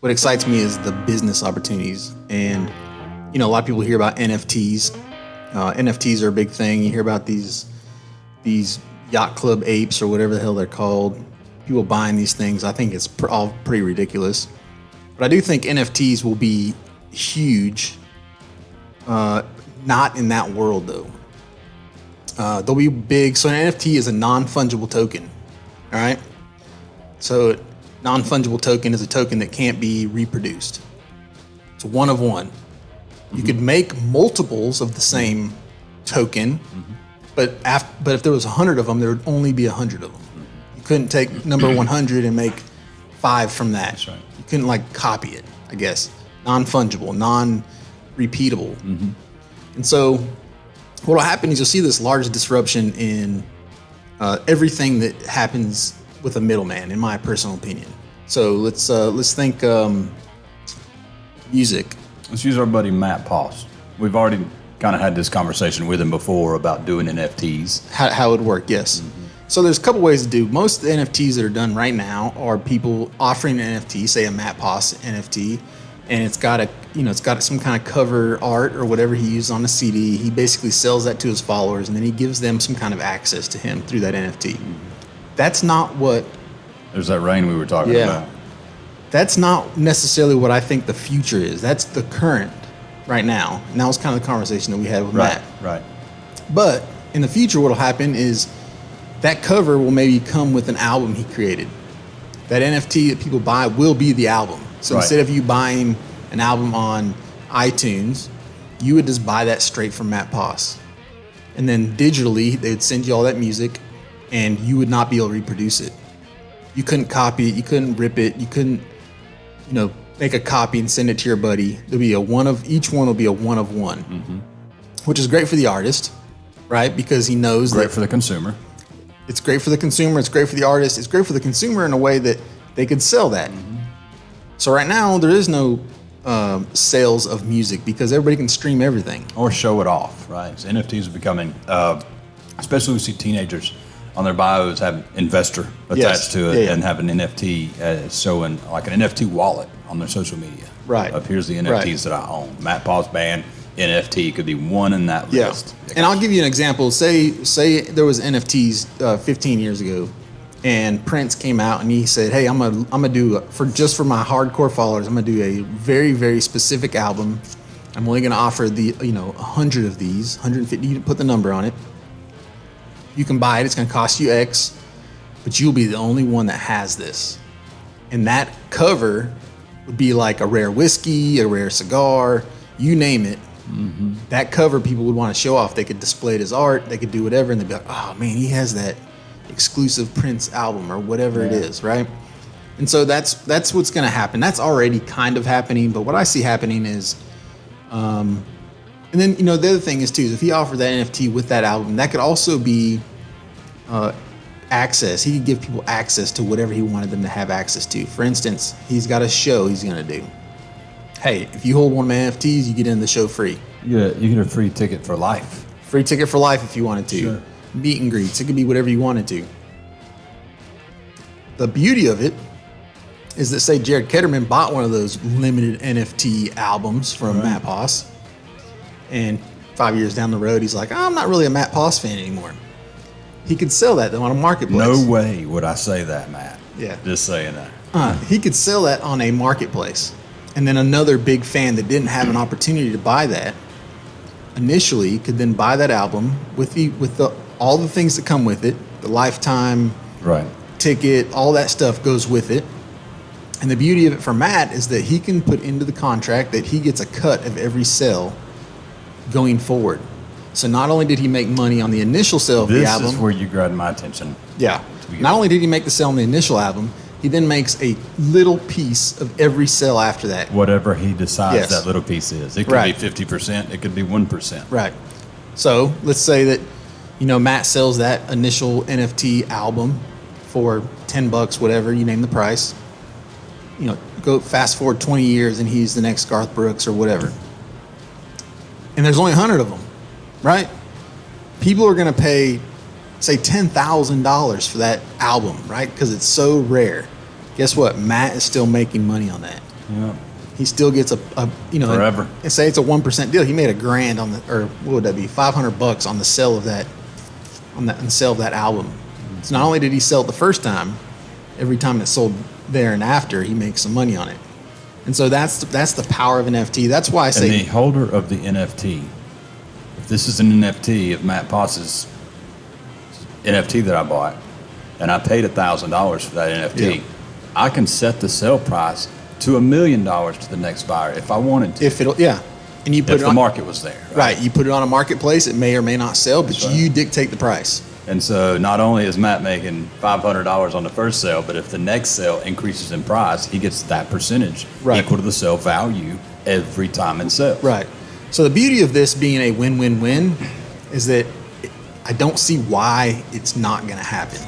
what excites me is the business opportunities. And, a lot of people hear about NFTs. NFTs are a big thing. You hear about these yacht club apes or whatever the hell they're called. People buying these things. I think it's all pretty ridiculous. But I do think NFTs will be huge. Not in that world, though. They'll be big. So an NFT is a non-fungible token. All right? So non-fungible token is a token that can't be reproduced. It's one of one. You could make multiples of the same token, but if there was 100 of them, there would only be 100 of them. You couldn't take number 100 and make 5 from that. That's right. You couldn't copy it, I guess. Non-fungible, non-repeatable. And so what will happen is you'll see this large disruption in everything that happens with a middleman, in my personal opinion. So let's think music. Let's use our buddy Matt Poss. We've already kind of had this conversation with him before about doing NFTs. How it would work, yes. So there's a couple ways to do. Most of the NFTs that are done right now are people offering an NFT, say a Matt Poss NFT, and it's got some kind of cover art or whatever he used on the CD. He basically sells that to his followers, and then he gives them some kind of access to him through that NFT. That's not what... There's that rain we were talking about. That's not necessarily what I think the future is. That's the current right now. And that was kind of the conversation that we had with Matt. Right. But in the future, what will happen is that cover will maybe come with an album he created. That NFT that people buy will be the album. So instead of you buying an album on iTunes, you would just buy that straight from Matt Poss. And then digitally, they would send you all that music, and you would not be able to reproduce it. You couldn't copy it. You couldn't rip it. You couldn't, make a copy and send it to your buddy. There'll be each one will be a one of one, which is great for the artist, right? Because he knows Great for the consumer. It's great for the consumer. It's great for the artist. It's great for the consumer in a way that they could sell that. So right now, there is no sales of music because everybody can stream everything. Or show it off, right? So NFTs are becoming, especially we see teenagers on their bios have investor attached to it and have an NFT showing like an NFT wallet on their social media. Right. Of here's the NFTs that I own. Matt Poss band NFT could be one in that list. And I'll give you an example. Say there was NFTs 15 years ago, and Prince came out and he said, "Hey, I'm gonna do for my hardcore followers. I'm gonna do a very, very specific album. I'm only gonna offer 100 of these, 150. You put the number on it. You can buy it. It's gonna cost you X, but you'll be the only one that has this." And that cover would be like a rare whiskey, a rare cigar, you name it. That cover people would want to show off. They could display it as art. They could do whatever, and they'd be like, "Oh man, he has that exclusive Prince album or whatever it is," right? And so that's what's going to happen. That's already kind of happening. But what I see happening is, and then the other thing is too is if he offered that NFT with that album, that could also be access. He could give people access to whatever he wanted them to have access to. For instance, he's got a show he's going to do. Hey, if you hold one of my NFTs, you get in the show free. You get a free ticket for life. Free ticket for life if you wanted to. Sure. Meet and greets. It could be whatever you wanted to. The beauty of it is that, say, Jared Ketterman bought one of those limited NFT albums from Matt Poss, and 5 years down the road, he's like, "I'm not really a Matt Poss fan anymore." He could sell that on a marketplace. No way would I say that, Matt. Yeah. Just saying that. He could sell that on a marketplace. And then another big fan that didn't have an opportunity to buy that initially could then buy that album with all the things that come with it, the lifetime ticket, all that stuff goes with it. And the beauty of it for Matt is that he can put into the contract that he gets a cut of every sale going forward. So not only did he make money on the initial sale of the album. This is where you grabbed my attention. Yeah. Not only did he make the sale on the initial album, he then makes a little piece of every sale after that. Whatever he decides that little piece is. It could be 50%. It could be 1%. Right. So let's say that, Matt sells that initial NFT album for $10, whatever, you name the price. Go fast forward 20 years and he's the next Garth Brooks or whatever. And there's only 100 of them, right? People are going to pay, say, $10,000 for that album, right? Because it's so rare. Guess what? Matt is still making money on that. Yeah. He still gets a forever. And say it's a 1% deal. He made $1,000 on or what would that be? $500 on the sale of that, on the sale of that album. So not only did he sell it the first time, every time it sold there and after, he makes some money on it. And so that's the power of NFT. That's why I say. And the holder of the NFT, if this is an NFT of Matt Potts's NFT that I bought, and I paid $1,000 for that NFT, I can set the sale price to $1 million to the next buyer if I wanted to. And you put if the market was there. Right. You put it on a marketplace, it may or may not sell, but you dictate the price. And so not only is Matt making $500 on the first sale, but if the next sale increases in price, he gets that percentage equal to the sale value every time it sells. Right. So the beauty of this being a win-win-win is that I don't see why it's not going to happen.